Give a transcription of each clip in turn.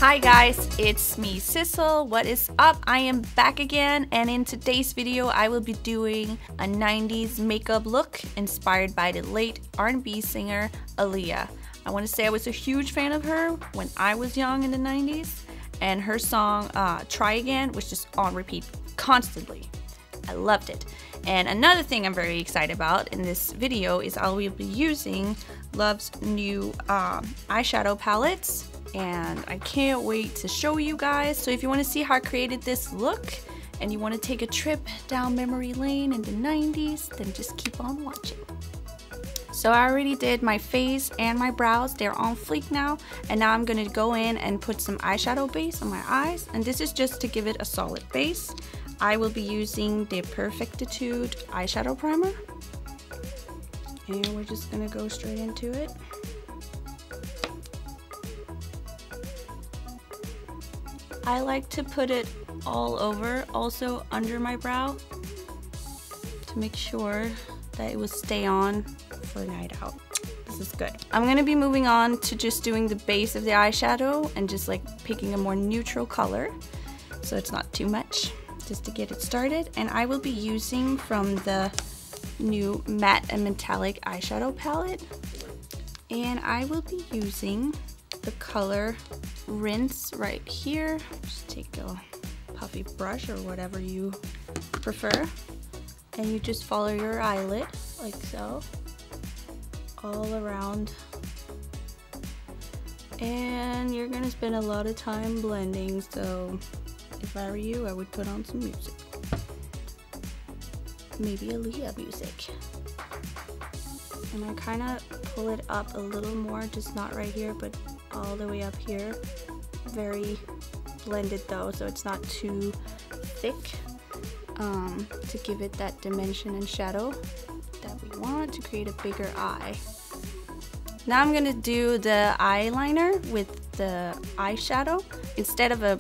Hi guys, it's me Sissel. What is up? I am back again, and in today's video I will be doing a 90s makeup look inspired by the late R&B singer Aaliyah. I want to say I was a huge fan of her when I was young in the 90s, and her song Try Again was just on repeat constantly. I loved it. And another thing I'm very excited about in this video is I will be using L.O.V's new eyeshadow palettes, and I can't wait to show you guys. So if you want to see how I created this look and you want to take a trip down memory lane in the 90s, then just keep on watching. So I already did my face and my brows. They're on fleek now, and now I'm going to go in and put some eyeshadow base on my eyes, and this is just to give it a solid base. I will be using the PERFECTitude eyeshadow primer, and we're just going to go straight into it. I like to put it all over, also under my brow, to make sure that it will stay on for a night out. This is good. I'm going to be moving on to just doing the base of the eyeshadow and just like picking a more neutral color so it's not too much, just to get it started. And I will be using from the new matte and metallic eyeshadow palette, and I will be using the color Rinse right here. Just take a puffy brush or whatever you prefer, and you just follow your eyelid like so all around, and you're gonna spend a lot of time blending, so if I were you, I would put on some music, maybe Aaliyah music. And I kind of pull it up a little more, just not right here, but all the way up here. Very blended though, so it's not too thick, to give it that dimension and shadow that we want to create a bigger eye. Now I'm gonna do the eyeliner with the eyeshadow instead of a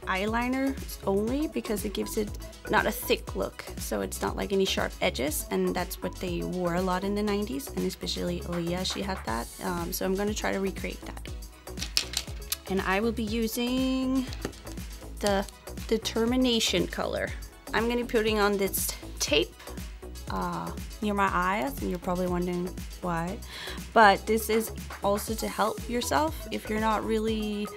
eyeliner only, because it gives it not a thick look, so it's not like any sharp edges, and that's what they wore a lot in the 90s, and especially Aaliyah, she had that. So I'm going to try to recreate that. And I will be using the Determination color. I'm going to be putting on this tape near my eyes, and you're probably wondering why, but this is also to help yourself if you're not really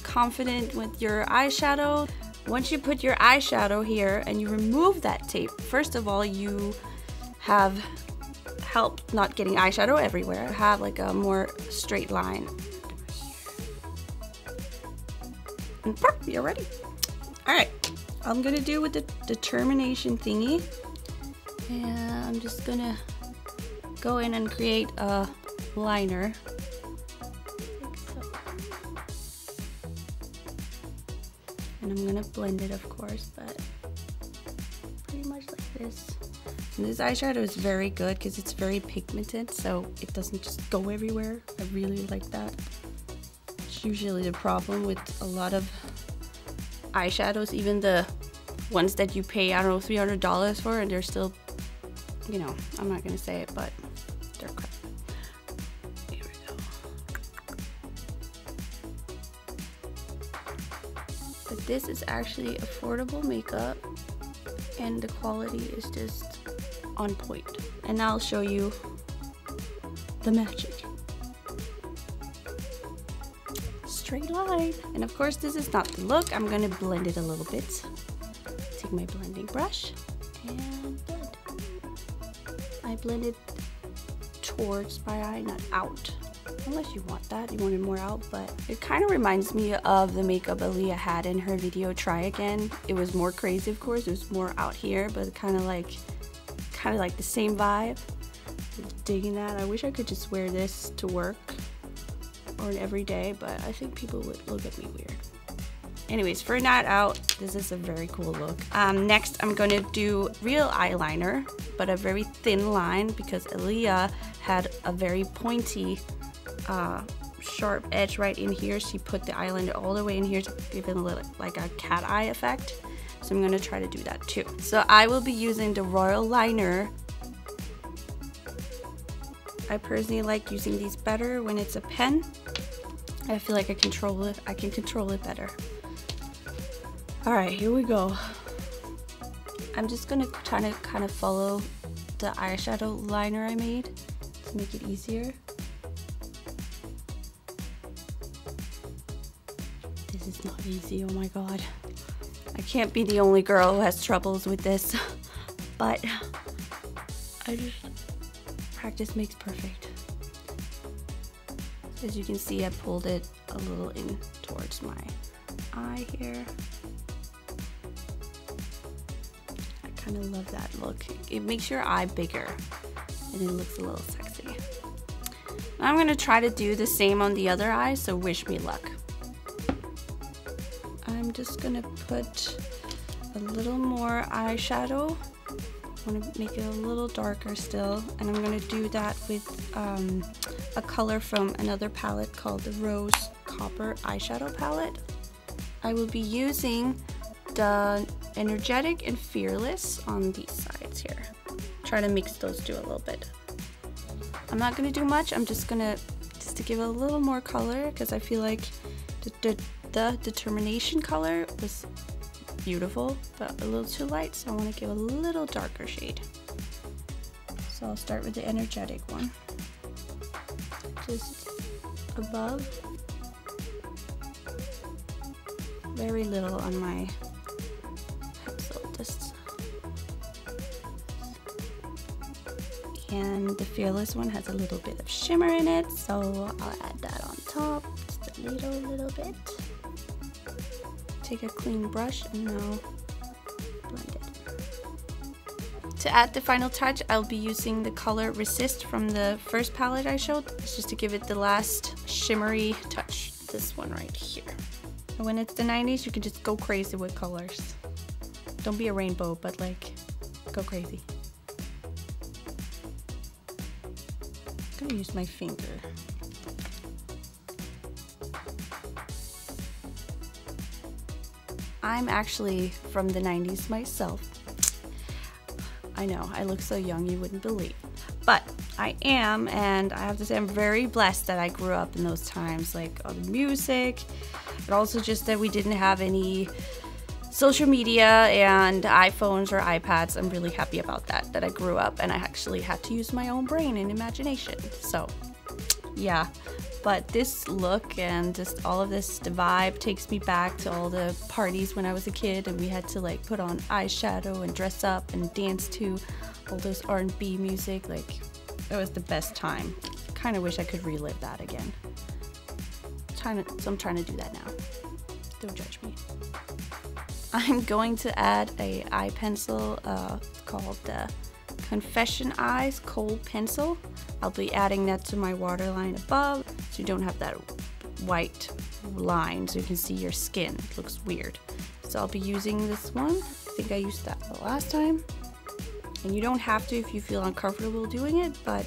confident with your eyeshadow. Once you put your eyeshadow here and you remove that tape, first of all, you have helped not getting eyeshadow everywhere. Have like a more straight line. And you're ready. All right, I'm gonna do with the Determination thingy, and I'm just gonna go in and create a liner. And I'm gonna blend it, of course, but pretty much like this. And this eyeshadow is very good because it's very pigmented, so it doesn't just go everywhere. I really like that. It's usually the problem with a lot of eyeshadows, even the ones that you pay, I don't know, $300 for, and they're still, you know, I'm not gonna say it, but they're crap. This is actually affordable makeup, and the quality is just on point. And now I'll show you the magic. Straight line. And of course this is not the look. I'm gonna blend it a little bit. Take my blending brush and blend. I blend it towards my eye, not out. Unless you want that, you want it more out, but it kind of reminds me of the makeup Aaliyah had in her video Try Again. It was more crazy, of course, it was more out here, but kind of like the same vibe. I'm digging that. I wish I could just wear this to work or every day, but I think people would look at me weird. Anyways, for a night out, this is a very cool look. Next, I'm gonna do real eyeliner, but a very thin line, because Aaliyah had a very pointy sharp edge right in here. She put the eyeliner all the way in here to give it a little like a cat eye effect, so I'm gonna try to do that too. So I will be using the Royal liner. I personally like using these better when it's a pen, I feel like I can control it better. Alright, here we go. I'm just gonna try to kind of follow the eyeshadow liner I made to make it easier. This is not easy, oh my god. I can't be the only girl who has troubles with this, but practice makes perfect. As you can see, I pulled it a little in towards my eye here. I kind of love that look. It makes your eye bigger and it looks a little sexy. Now I'm gonna try to do the same on the other eye, so wish me luck. I'm just gonna put a little more eyeshadow. I want to make it a little darker still, and I'm going to do that with a color from another palette called the Rose Copper eyeshadow palette. I will be using the Energetic and Fearless on these sides here. Try to mix those two a little bit. I'm not going to do much. I'm just to give it a little more color, because I feel like the Determination color was beautiful, but a little too light, so I want to give a little darker shade. So I'll start with the Energetic one. Just above. Very little on my pencil. And the Fearless one has a little bit of shimmer in it, so I'll add that on top, just a little bit. Take a clean brush and now blend it. To add the final touch, I'll be using the color Resist from the first palette I showed. It's just to give it the last shimmery touch. This one right here. And when it's the 90s, you can just go crazy with colors. Don't be a rainbow, but like, go crazy. I'm gonna use my finger. I'm actually from the 90s myself. I know, I look so young you wouldn't believe. But I am, and I have to say I'm very blessed that I grew up in those times, like all the music, but also just that we didn't have any social media and iPhones or iPads. I'm really happy about that I grew up and I actually had to use my own brain and imagination. So yeah. But this look and just all of this, the vibe takes me back to all the parties when I was a kid and we had to like put on eyeshadow and dress up and dance to all this R&B music. Like, it was the best time. Kind of wish I could relive that again. So I'm trying to do that now. Don't judge me. I'm going to add a eye pencil called the Confession Eyes Kohl Pencil. I'll be adding that to my waterline above, so you don't have that white line, so you can see your skin. It looks weird. So I'll be using this one. I think I used that the last time. And you don't have to if you feel uncomfortable doing it, but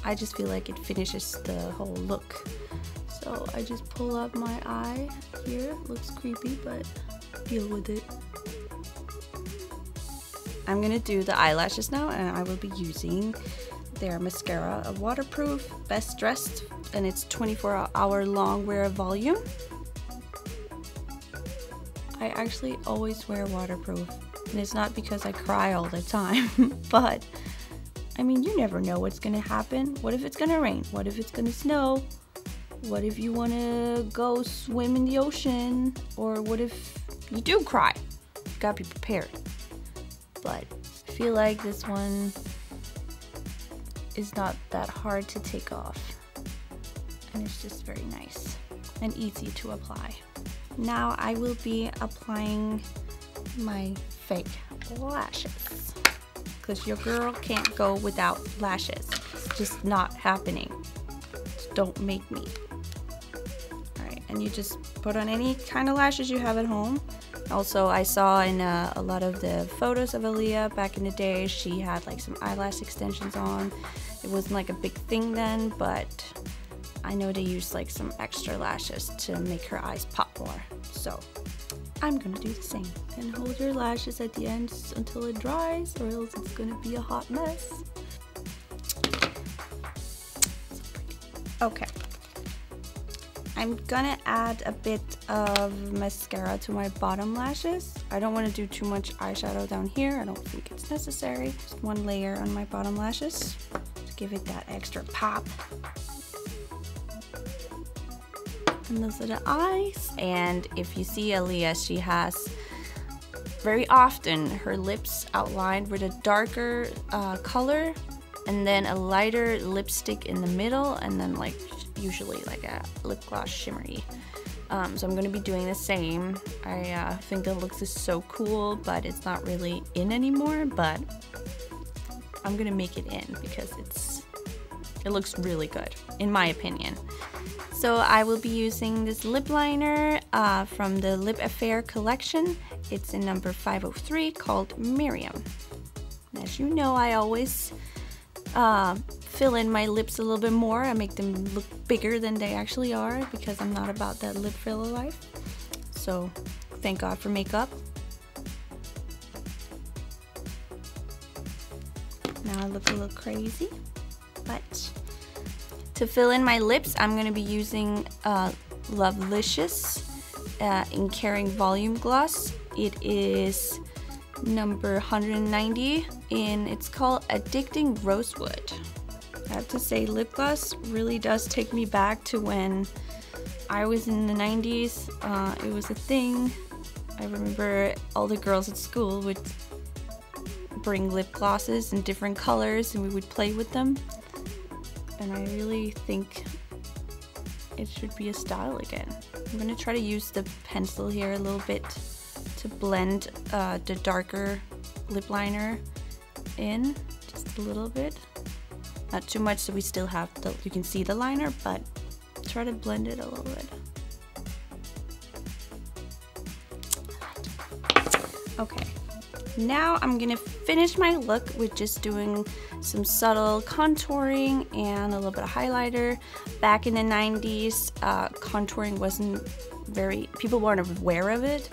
I just feel like it finishes the whole look. So I just pull up my eye here. It looks creepy, but deal with it. I'm gonna do the eyelashes now, and I will be using their mascara, a waterproof BestDressed, and it's 24-hour long wear volume. I actually always wear waterproof, and it's not because I cry all the time, but I mean, you never know what's gonna happen. What if it's gonna rain? What if it's gonna snow? What if you wanna go swim in the ocean? Or what if you do cry? You gotta be prepared. But I feel like this one is not that hard to take off, and it's just very nice and easy to apply. Now I will be applying my fake lashes, because your girl can't go without lashes. It's just not happening. Just don't make me. Alright, and you just put on any kind of lashes you have at home. Also, I saw in a lot of the photos of Aaliyah back in the day, she had like some eyelash extensions on. It wasn't like a big thing then, but I know they used like some extra lashes to make her eyes pop more. So I'm gonna do the same. And hold your lashes at the ends until it dries, or else it's gonna be a hot mess. So pretty. Okay. I'm gonna add a bit of mascara to my bottom lashes. I don't want to do too much eyeshadow down here. I don't think it's necessary. Just one layer on my bottom lashes to give it that extra pop. And those are the eyes. And if you see Aaliyah, she has very often her lips outlined with a darker color and then a lighter lipstick in the middle, and then like usually like a lip gloss shimmery. So I'm going to be doing the same. I think the looks is so cool, but it's not really in anymore, but I'm going to make it in because it looks really good in my opinion. So I will be using this lip liner from the LIPaffair collection. It's in number 503 called Miriam. As you know, I always fill in my lips a little bit more. I make them look bigger than they actually are because I'm not about that lip filler life. So thank God for makeup. Now I look a little crazy, but to fill in my lips, I'm going to be using LOVLicious in Caring Volume Gloss. It is number 190 and it's called Addicting Rosewood. I have to say, lip gloss really does take me back to when I was in the 90s. It was a thing. I remember all the girls at school would bring lip glosses in different colors and we would play with them. And I really think it should be a style again. I'm gonna try to use the pencil here a little bit to blend the darker lip liner in, just a little bit. Not too much so we still have you can see the liner, but try to blend it a little bit. Okay, now I'm gonna finish my look with just doing some subtle contouring and a little bit of highlighter. Back in the 90s, contouring wasn't people weren't aware of it,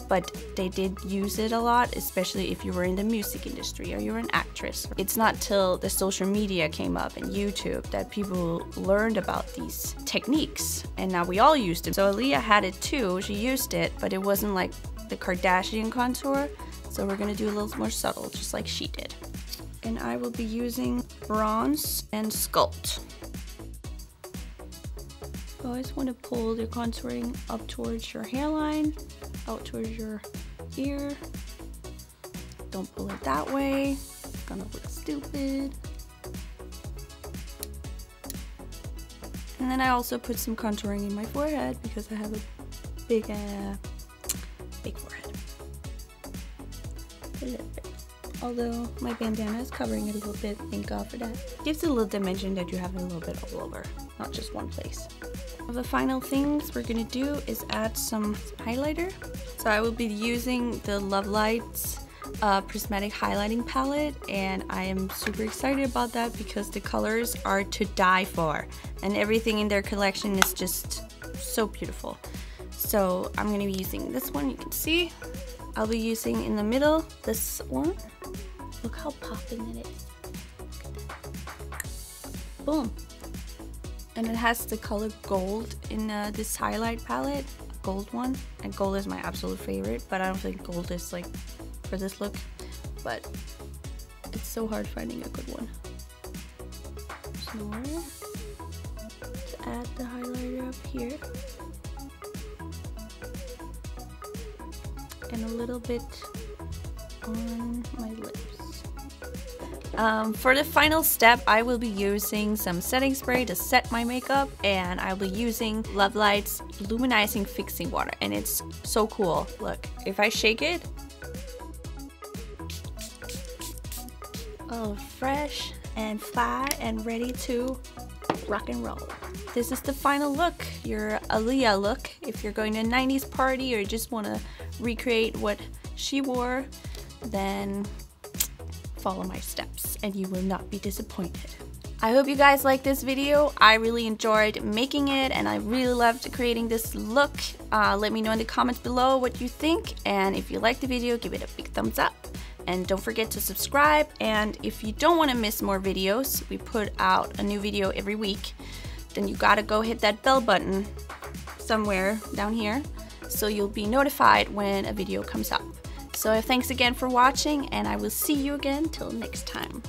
but they did use it a lot, especially if you were in the music industry or you were an actress. It's not till the social media came up and YouTube that people learned about these techniques, and now we all used it. So Aaliyah had it too, she used it, but it wasn't like the Kardashian contour, so we're gonna do a little more subtle, just like she did. And I will be using Bronze and Sculpt. You always want to pull the contouring up towards your hairline, out towards your ear. Don't pull it that way, it's gonna look stupid. And then I also put some contouring in my forehead because I have a big forehead. A little bit. Although my bandana is covering it a little bit, thank God for that. Gives it a little dimension that you have it a little bit all over, not just one place. The final things we're gonna do is add some highlighter. So I will be using the LOVlights Prismatic highlighting palette, and I am super excited about that because the colors are to die for, and everything in their collection is just so beautiful. So I'm gonna be using this one, you can see. I'll be using in the middle this one. Look how popping it is. Boom. And it has the color gold in this highlight palette, gold one. And gold is my absolute favorite, but I don't think gold is like for this look. But it's so hard finding a good one. Some more. Let's add the highlighter up here. And a little bit on my lips. For the final step, I will be using some setting spray to set my makeup, and I'll be using LOVlights Luminizing Fixing Water, and it's so cool. Look, if I shake it, oh, fresh and fire and ready to rock and roll. This is the final look, your Aaliyah look. If you're going to a 90s party or just want to recreate what she wore, then follow my steps and you will not be disappointed. I hope you guys liked this video. I really enjoyed making it and I really loved creating this look. Let me know in the comments below what you think, and if you liked the video, give it a big thumbs up. And don't forget to subscribe, and if you don't want to miss more videos, we put out a new video every week, then you gotta go hit that bell button somewhere down here, so you'll be notified when a video comes up. So thanks again for watching, and I will see you again till next time.